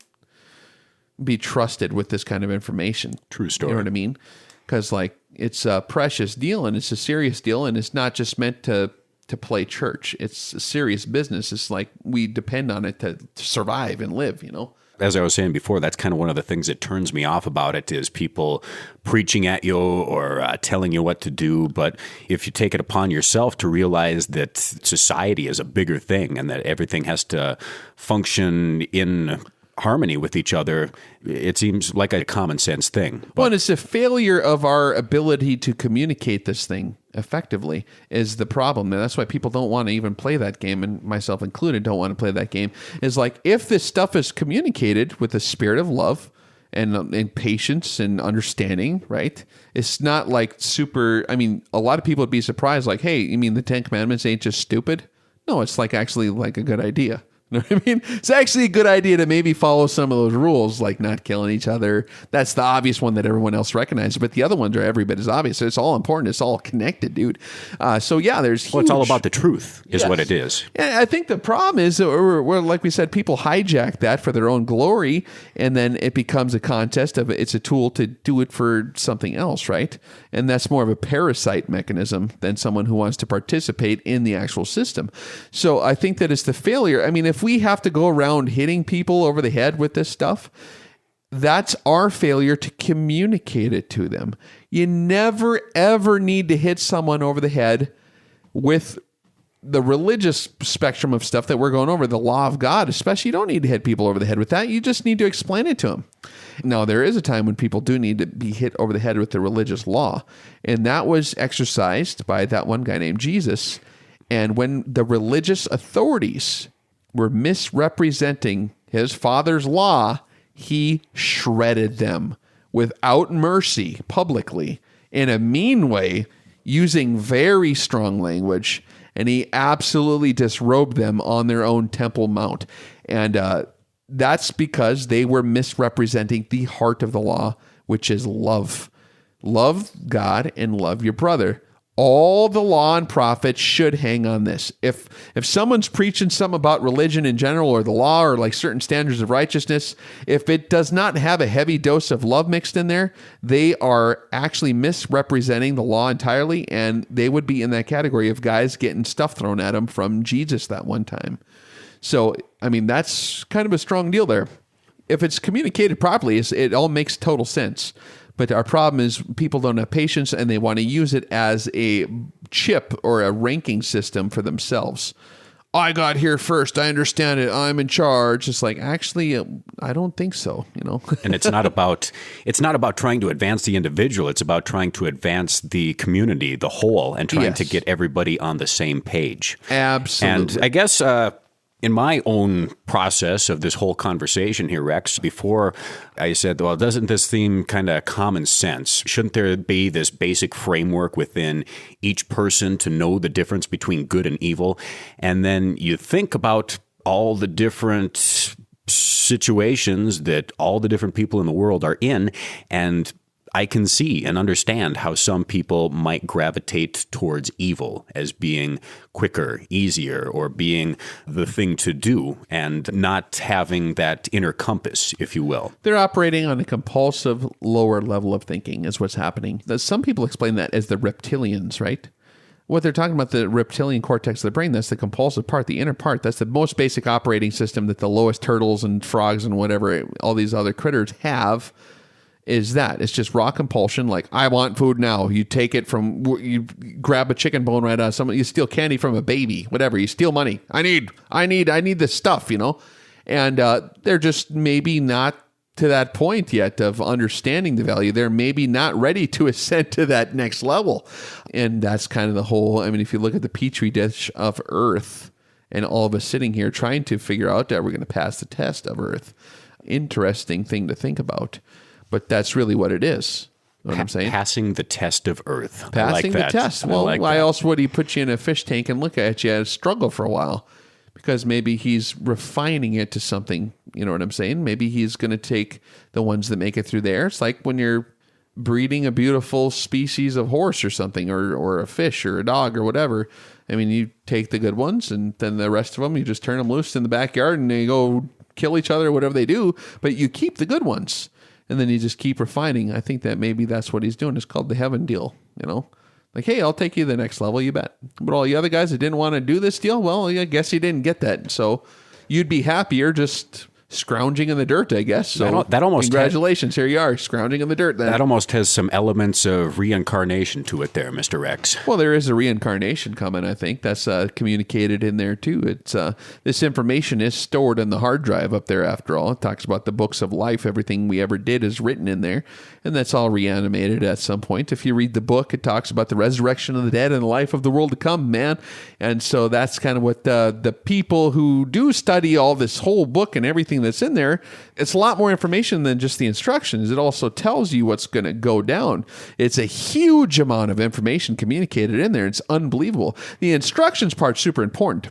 be trusted with this kind of information. True story. You know what I mean? Because it's a precious deal and it's a serious deal and it's not just meant to play church. It's a serious business. It's like we depend on it to survive and live, you know? As I was saying before, that's kind of one of the things that turns me off about it is people preaching at you or telling you what to do. But if you take it upon yourself to realize that society is a bigger thing and that everything has to function in harmony with each other, it seems like a common sense thing. Well, and it's a failure of our ability to communicate this thing effectively is the problem. And that's why people don't want to even play that game, and myself included don't want to play that game, is like if this stuff is communicated with a spirit of love and patience and understanding, right? It's not like super, I mean, a lot of people would be surprised like, hey, you mean the 10 Commandments ain't just stupid? No, it's like actually like a good idea. You know what I mean? It's actually a good idea to maybe follow some of those rules, like not killing each other. That's the obvious one that everyone else recognizes, but the other ones are every bit as obvious. So it's all important. It's all connected, dude. So yeah, there's huge... Well, it's all about the truth is what it is. And I think the problem is, or like we said, people hijack that for their own glory, and then it becomes a contest of it's a tool to do it for something else, right? And that's more of a parasite mechanism than someone who wants to participate in the actual system. So I think that it's the failure. I mean, if we have to go around hitting people over the head with this stuff, that's our failure to communicate it to them. You never, ever need to hit someone over the head with the religious spectrum of stuff that we're going over, the law of God, especially. You don't need to hit people over the head with that. You just need to explain it to them. Now, there is a time when people do need to be hit over the head with the religious law, and that was exercised by that one guy named Jesus. And when the religious authorities were misrepresenting his father's law, he shredded them without mercy publicly in a mean way, using very strong language, and he absolutely disrobed them on their own Temple Mount. And that's because they were misrepresenting the heart of the law, which is love. Love God and love your brother. All the law and prophets should hang on this. If someone's preaching something about religion in general or the law or like certain standards of righteousness, if it does not have a heavy dose of love mixed in there, they are actually misrepresenting the law entirely, and they would be in that category of guys getting stuff thrown at them from Jesus that one time. So, I mean, that's kind of a strong deal there. If it's communicated properly, it all makes total sense. But our problem is people don't have patience and they want to use it as a chip or a ranking system for themselves. I got here first. I understand it. I'm in charge. It's like, actually, I don't think so, you know. And it's not about trying to advance the individual. It's about trying to advance the community, the whole, and trying to get everybody on the same page. Absolutely. And I guess in my own process of this whole conversation here, Rex, before I said, well, doesn't this seem kind of common sense? Shouldn't there be this basic framework within each person to know the difference between good and evil? And then you think about all the different situations that all the different people in the world are in, and I can see and understand how some people might gravitate towards evil as being quicker, easier, or being the thing to do, and not having that inner compass, if you will. They're operating on a compulsive lower level of thinking is what's happening. Some people explain that as the reptilians, right? What they're talking about, the reptilian cortex of the brain, that's the compulsive part, the inner part. That's the most basic operating system that the lowest turtles and frogs and whatever, all these other critters have, is that. It's just raw compulsion. Like, I want food now. You take it from, you grab a chicken bone right out of someone, you steal candy from a baby, whatever. You steal money. I need this stuff, you know? And they're just maybe not to that point yet of understanding the value. They're maybe not ready to ascend to that next level. And that's kind of the whole, I mean, if you look at the petri dish of Earth and all of us sitting here trying to figure out that we're going to pass the test of Earth, interesting thing to think about. But that's really what it is. You know what I'm saying? Passing the test of Earth. Passing the test. Well, why else would he put you in a fish tank and look at you and struggle for a while? Because maybe he's refining it to something, you know what I'm saying? Maybe he's going to take the ones that make it through there. It's like when you're breeding a beautiful species of horse or something, or a fish or a dog or whatever. I mean, you take the good ones and then the rest of them, you just turn them loose in the backyard and they go kill each other or whatever they do, but you keep the good ones. And then you just keep refining. I think that maybe that's what he's doing. It's called the heaven deal, you know? Like, hey, I'll take you to the next level, you bet. But all the other guys that didn't want to do this deal, well, I guess you didn't get that. So you'd be happier just scrounging in the dirt, I guess. So that almost congratulations, here you are, scrounging in the dirt. Then. That almost has some elements of reincarnation to it there, Mr. Rex. Well, there is a reincarnation coming, I think. That's communicated in there, too. It's this information is stored in the hard drive up there, after all. It talks about the books of life. Everything we ever did is written in there, and that's all reanimated at some point. If you read the book, it talks about the resurrection of the dead and the life of the world to come, man. And so that's kind of what the people who do study all this whole book and everything that's in there, it's a lot more information than just the instructions. It also tells you what's going to go down. It's a huge amount of information communicated in there. It's unbelievable. The instructions part's super important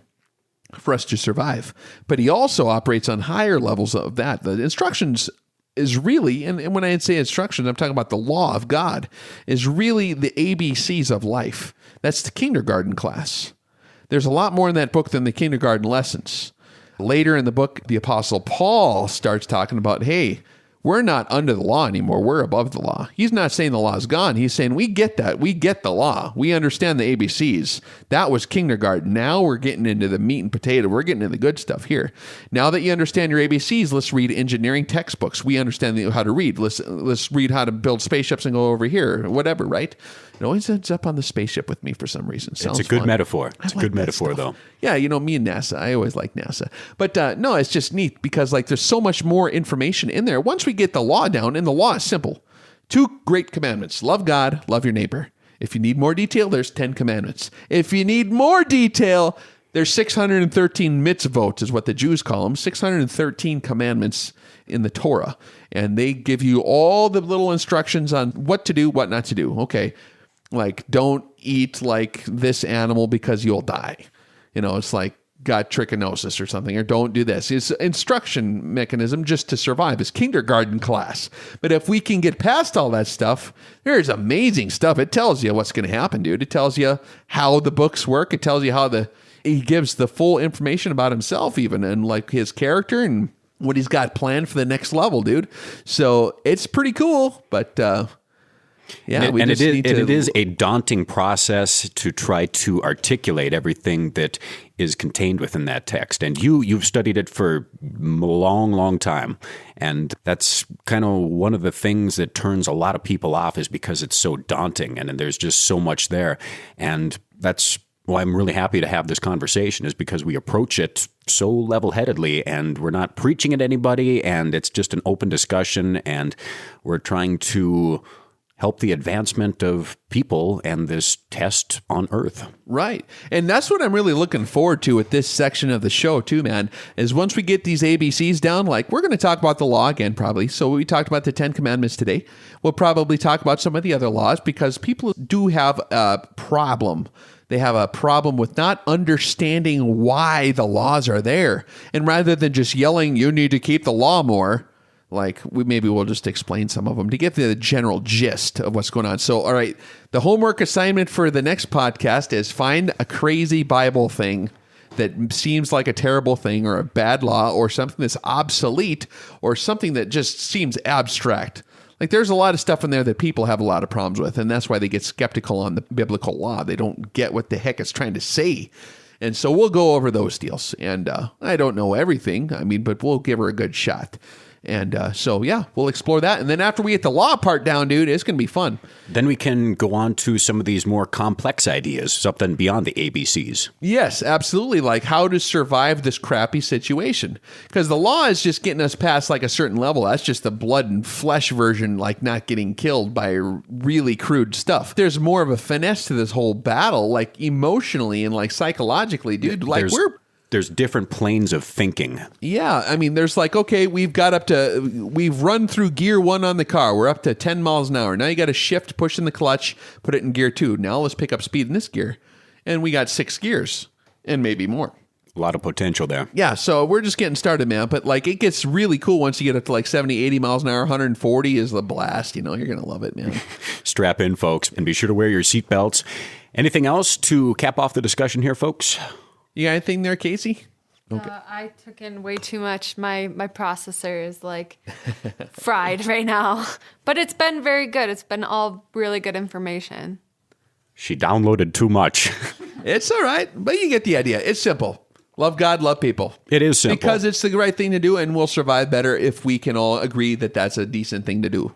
for us to survive, but he also operates on higher levels of that. The instructions is really, and when I say instructions, I'm talking about the law of God, is really the ABCs of life. That's the kindergarten class. There's a lot more in that book than the kindergarten lessons. Later in the book, the Apostle Paul starts talking about, hey, we're not under the law anymore. We're above the law. He's not saying the law is gone. He's saying we get that. We get the law. We understand the ABCs. That was kindergarten. Now we're getting into the meat and potato. We're getting into the good stuff here. Now that you understand your ABCs, let's read engineering textbooks. We understand how to read. Let's read how to build spaceships and go over here, whatever, right? It always ends up on the spaceship with me for some reason. Sounds it's a good fun. metaphor. It's a good metaphor, though. Yeah, you know, me and NASA. I always like NASA. But no, it's just neat because like there's so much more information in there. Once we get the law down, and the law is simple. 2 great commandments. Love God, love your neighbor. If you need more detail, there's 10 commandments. If you need more detail, there's 613 mitzvot is what the Jews call them. 613 commandments in the Torah. And they give you all the little instructions on what to do, what not to do. Okay. Like, don't eat like this animal because you'll die. You know, it's like got trichinosis or something, or don't do this. It's instruction mechanism just to survive. It's kindergarten class. But if we can get past all that stuff, there's amazing stuff. It tells you what's going to happen, dude. It tells you how the books work. It tells you how he gives the full information about himself even, and like his character and what he's got planned for the next level, dude. So it's pretty cool, but yeah, it is a daunting process to try to articulate everything that is contained within that text. And you've studied it for a long time. And that's kind of one of the things that turns a lot of people off, is because it's so daunting and there's just so much there. And that's why I'm really happy to have this conversation, is because we approach it so level-headedly and we're not preaching at anybody, and it's just an open discussion, and we're trying to help the advancement of people and this test on Earth. Right. And that's what I'm really looking forward to with this section of the show too, man, is once we get these ABCs down, like we're going to talk about the law again, probably. So we talked about the 10 commandments today. We'll probably talk about some of the other laws, because people do have a problem. They have a problem with not understanding why the laws are there. And rather than just yelling, you need to keep the law more, like we'll just explain some of them to get the general gist of what's going on. So, all right, the homework assignment for the next podcast is find a crazy Bible thing that seems like a terrible thing, or a bad law, or something that's obsolete, or something that just seems abstract. Like there's a lot of stuff in there that people have a lot of problems with, and that's why they get skeptical on the biblical law. They don't get what the heck it's trying to say. And so we'll go over those deals. And I don't know everything, but we'll give her a good shot. And so, yeah, we'll explore that. And then after we get the law part down, dude, it's going to be fun. Then we can go on to some of these more complex ideas, something beyond the ABCs. Yes, absolutely. Like how to survive this crappy situation. Because the law is just getting us past like a certain level. That's just the blood and flesh version, like not getting killed by really crude stuff. There's more of a finesse to this whole battle, like emotionally and like psychologically, dude. Like There's different planes of thinking. Yeah, there's like, okay, we've run through gear 1 on the car. We're up to 10 miles an hour. Now you got to shift, push in the clutch, put it in gear 2. Now let's pick up speed in this gear. And we got 6 gears and maybe more. A lot of potential there. Yeah, so we're just getting started, man. But like it gets really cool once you get up to like 70, 80 miles an hour. 140 is the blast. You're going to love it, man. Strap in, folks, and be sure to wear your seatbelts. Anything else to cap off the discussion here, folks? You got anything there, Casey? Okay. I took in way too much. My processor is like fried right now. But it's been very good. It's been all really good information. She downloaded too much. It's all right, but you get the idea. It's simple. Love God, love people. It is simple. Because it's the right thing to do, and we'll survive better if we can all agree that that's a decent thing to do.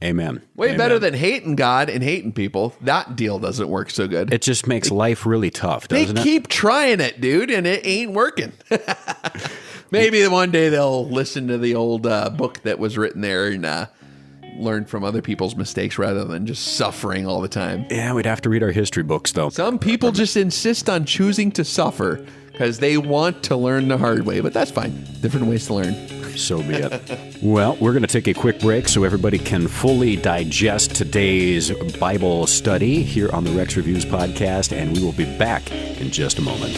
Amen. Way Amen. better than hating God and hating people. That deal doesn't work so good. It just makes life really tough, doesn't it? They keep trying it, dude, and it ain't working. Maybe one day they'll listen to the old book that was written there and learn from other people's mistakes rather than just suffering all the time. Yeah, we'd have to read our history books, though. Some people just insist on choosing to suffer because they want to learn the hard way, but that's fine. Different ways to learn. So be it. Well, we're going to take a quick break so everybody can fully digest today's Bible study here on the Rex Reviews podcast, and we will be back in just a moment.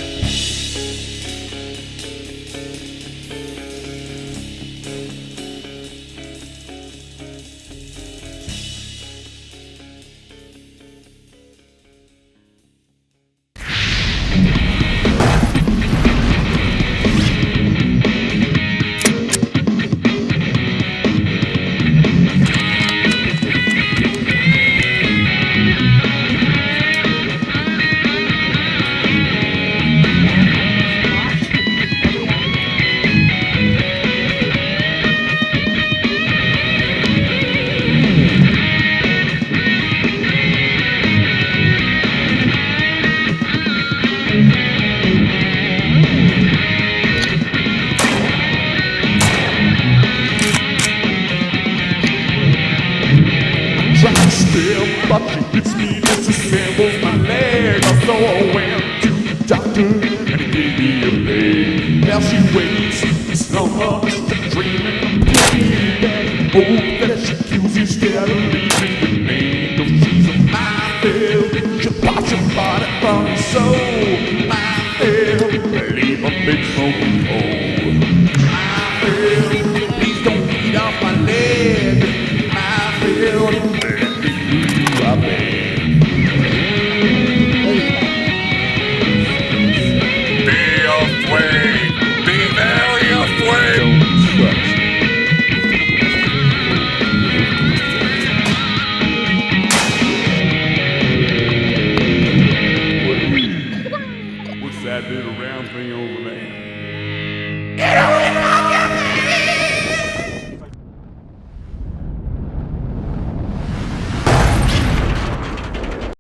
but she hits me, disassembles my leg. So I went to the doctor and he gave me a leg. Now she waits, some of us are dreaming, praying, hope that she kills instead of leaving the name. Cause she's a minefield, she'll pot your body from your soul. Minefield, leave a big smoking hole. Minefield, please don't beat off my leg. Minefield, I beg. Be afraid. Be very afraid. Don't trust. What's that little round thing over there? Get